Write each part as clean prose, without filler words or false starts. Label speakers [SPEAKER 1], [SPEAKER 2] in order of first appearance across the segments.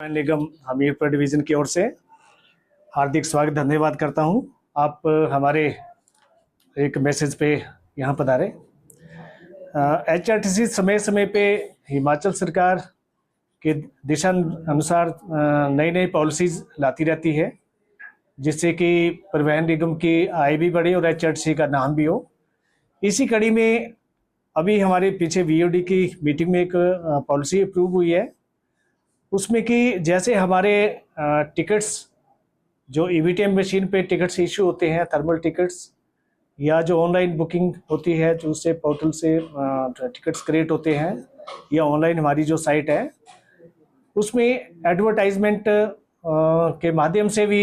[SPEAKER 1] निगम Hamirpur division की ओर से हार्दिक स्वागत धन्यवाद करता हूं। आप हमारे एक मैसेज पे यहाँ पधारे। HRTC समय समय पे हिमाचल सरकार के दिशा अनुसार नई नई पॉलिसीज़ लाती रहती है, जिससे कि परिवहन निगम की आय भी बढ़े और HRTC का नाम भी हो। इसी कड़ी में अभी हमारे पीछे VOD की मीटिंग में एक पॉलिसी अप्रूव हुई है, उसमें कि जैसे हमारे टिकट्स जो EVTM मशीन पे टिकट्स इशू होते हैं, थर्मल टिकट्स, या जो ऑनलाइन बुकिंग होती है जो उससे पोर्टल से टिकट्स क्रिएट होते हैं, या ऑनलाइन हमारी जो साइट है उसमें एडवर्टाइजमेंट के माध्यम से भी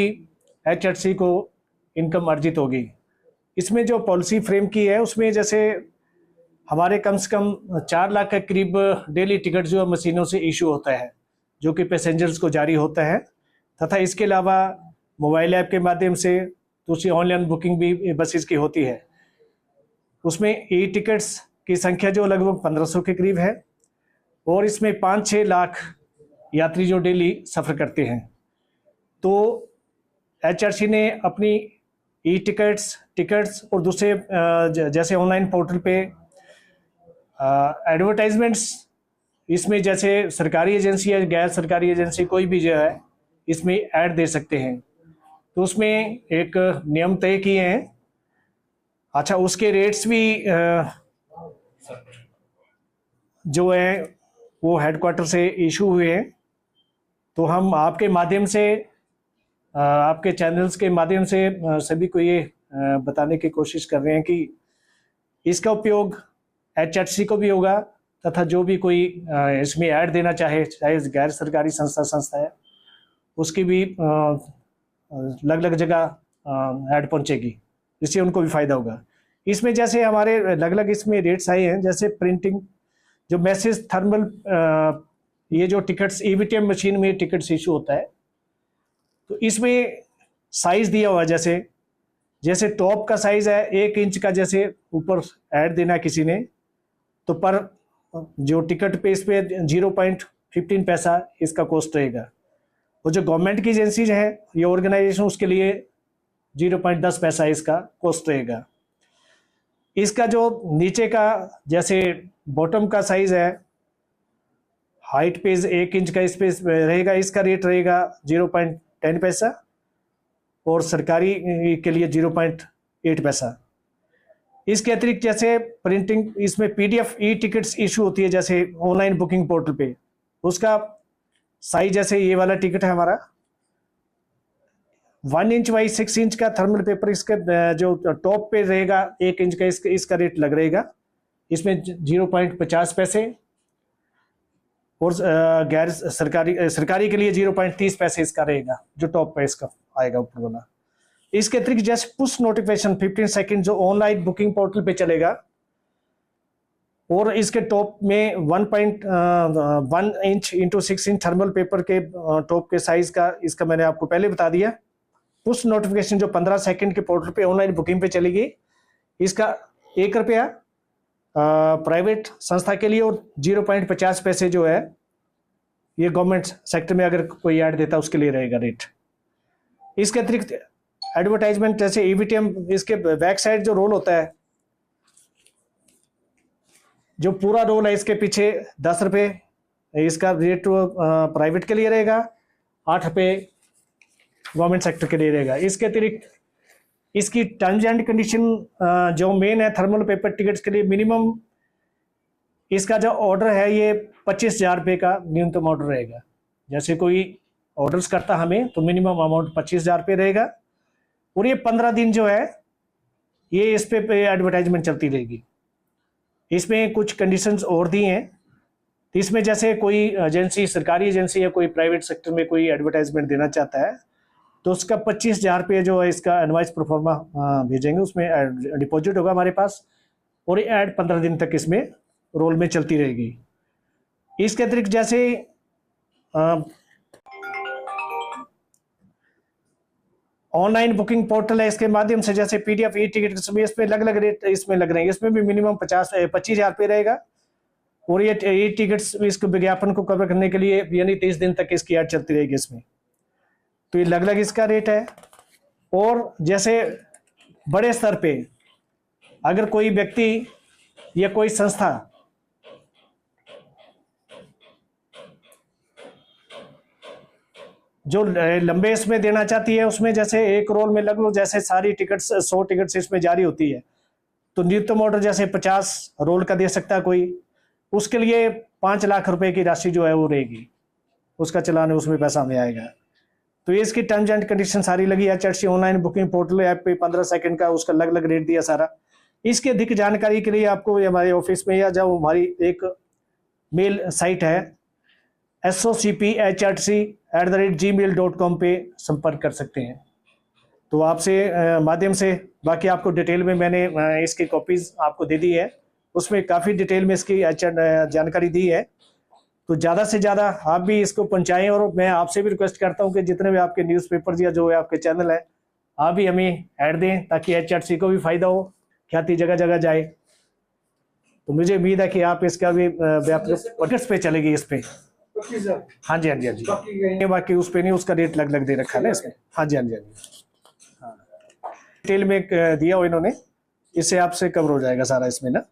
[SPEAKER 1] HRTC को इनकम अर्जित होगी। इसमें जो पॉलिसी फ्रेम की है उसमें जैसे हमारे कम से कम 4 लाख के करीब डेली टिकट जो मशीनों से इशू होता है, जो कि पैसेंजर्स को जारी होता है, तथा इसके अलावा मोबाइल ऐप के माध्यम से दूसरी ऑनलाइन बुकिंग भी बसेस की होती है। उसमें टिकट्स की संख्या जो लगभग 1500 के करीब है, और इसमें 5-6 लाख यात्री जो डेली सफ़र करते हैं। तो HRTC ने अपनी टिकट्स और दूसरे जैसे ऑनलाइन पोर्टल पे एडवर्टाइजमेंट्स, इसमें जैसे सरकारी एजेंसी या गैर सरकारी एजेंसी कोई भी जो है इसमें ऐड दे सकते हैं। तो उसमें एक नियम तय किए हैं। अच्छा, उसके रेट्स भी जो है वो हेडक्वार्टर से इशू हुए हैं। तो हम आपके माध्यम से, आपके चैनल्स के माध्यम से सभी को ये बताने की कोशिश कर रहे हैं कि इसका उपयोग HRTC को भी होगा, तथा जो भी कोई इसमें ऐड देना चाहे, चाहे गैर सरकारी संस्था है, उसकी भी अलग अलग जगह ऐड पहुंचेगी, जिससे उनको भी फायदा होगा। इसमें जैसे हमारे अलग अलग इसमें रेट्स आए हैं, जैसे प्रिंटिंग, जो मैसेज थर्मल, ये जो टिकट्स EVTM मशीन में टिकट्स इशू होता है, तो इसमें साइज दिया हुआ है। जैसे टॉप का साइज है 1 इंच का, जैसे ऊपर ऐड देना है किसी ने, तो पर जो टिकट पे इस पे 0.15 पैसा इसका कॉस्ट रहेगा। और जो गवर्नमेंट की एजेंसीज है, ये ऑर्गेनाइजेशन, उसके लिए 0.10 पैसा इसका कॉस्ट रहेगा। इसका जो नीचे का जैसे बॉटम का साइज है, हाइट पे 1 इंच का स्पेस रहेगा, इसका रेट रहेगा 0.10 पैसा, और सरकारी के लिए 0.8 पैसा। इसके अतिरिक्त जैसे प्रिंटिंग, इसमें PDF टिकट्स इशू होती है, जैसे ऑनलाइन बुकिंग पोर्टल पे, उसका साइज जैसे ये वाला टिकट है हमारा 1 इंच बाई 6 इंच का थर्मल पेपर, इसका जो टॉप पे रहेगा 1 इंच का, इसका रेट लग रहेगा, इसमें 0.50 पैसे, और गैर सरकारी के लिए 0.30 पैसे इसका रहेगा, जो टॉप पे इसका आएगा ऊपर वाला। इसके अतिरिक्त जैसे पुश नोटिफिकेशन 15 सेकंड जो ऑनलाइन बुकिंग पोर्टल पे चलेगा, और इसके टॉप में 1.1 inch into 6 inch thermal paper के टॉप के साइज का, इसका मैंने आपको पहले बता दिया। पुश नोटिफिकेशन जो 15 सेकंड के पोर्टल पे ऑनलाइन बुकिंग पे चलेगी, इसका 1 रुपया प्राइवेट संस्था के लिए, और 0.50 पैसे जो है ये गवर्नमेंट सेक्टर में अगर कोई ऐड देता उसके लिए रहेगा रेट। इसके अतिरिक्त एडवर्टाइजमेंट जैसे EVTM, इसके बैक साइड जो रोल होता है, जो पूरा रोल है, इसके पीछे 10 रुपये इसका रेट प्राइवेट के लिए रहेगा, 8 रुपये गवर्नमेंट सेक्टर के लिए रहेगा। इसके अतिरिक्त इसकी टर्म्स एंड कंडीशन जो मेन है थर्मल पेपर टिकट्स के लिए, मिनिमम इसका जो ऑर्डर है ये 25,000 रुपये का न्यूनतम ऑर्डर रहेगा। जैसे कोई ऑर्डर्स करता हमें, तो मिनिमम अमाउंट 25,000 रुपये रहेगा, और ये 15 दिन जो है ये इस पे एडवर्टाइजमेंट चलती रहेगी। इसमें कुछ कंडीशंस और दी हैं। तो इसमें जैसे कोई एजेंसी, सरकारी एजेंसी या कोई प्राइवेट सेक्टर में कोई एडवर्टाइजमेंट देना चाहता है, तो उसका 25,000 रुपये जो है इसका इनवॉइस प्रोफार्मा भेजेंगे, उसमें डिपॉजिट होगा हमारे पास, और ऐड 15 दिन तक इसमें रोल में चलती रहेगी। इसके अतिरिक्त जैसे ऑनलाइन बुकिंग पोर्टल है, इसके माध्यम से जैसे PDF टिकट इसमें अलग अलग रेट इसमें लग रहे हैं। इसमें भी मिनिमम 25,000 रुपये रहेगा, और ये टिकट्स इस विज्ञापन को कवर करने के लिए यानी 30 दिन तक इसकी ऐड चलती रहेगी इसमें। तो ये अलग अलग इसका रेट है। और जैसे बड़े स्तर पे अगर कोई व्यक्ति या कोई संस्था जो लंबे इसमें देना चाहती है, उसमें जैसे एक रोल में लगभग जैसे सारी टिकट्स 100 टिकट्स इसमें जारी होती है, तो न्यूनतम ऑर्डर जैसे 50 रोल का दे सकता है कोई, उसके लिए 5 लाख रुपए की राशि जो है वो रहेगी, उसका चलान है, उसमें पैसा हमें आएगा। तो ये इसकी टर्म्स एंड कंडीशन सारी लगी HRTC online booking portal app पे 15 सेकंड का उसका अलग अलग रेट दिया सारा। इसकी अधिक जानकारी के लिए आपको हमारे ऑफिस में या जब हमारी एक मेल साइट है socphrtc@gmail.com पे संपर्क कर सकते हैं। तो आपसे माध्यम से बाकी आपको डिटेल में मैंने इसकी कॉपीज आपको दे दी है, उसमें काफ़ी डिटेल में इसकी जानकारी दी है। तो ज़्यादा से ज़्यादा आप भी इसको पहुँचाएँ, और मैं आपसे भी रिक्वेस्ट करता हूँ कि जितने भी आपके न्यूज़पेपर या जो है आपके चैनल है, आप भी हमें ऐड दें ताकि HRTC को भी फ़ायदा हो, ख्याति जगह जगह जाए। तो मुझे उम्मीद है कि आप इसका भी व्यापक पे चलेगी इस पे। हाँ जी हाँ जी हाँ जी, बाकी उस पे नहीं, उसका रेट अलग दे रखा है ना इसमें। हाँ जी हाँ जी हाँ जी, हाँ डिटेल में दिया हो इन्होंने, इससे आपसे कवर हो जाएगा सारा इसमें ना।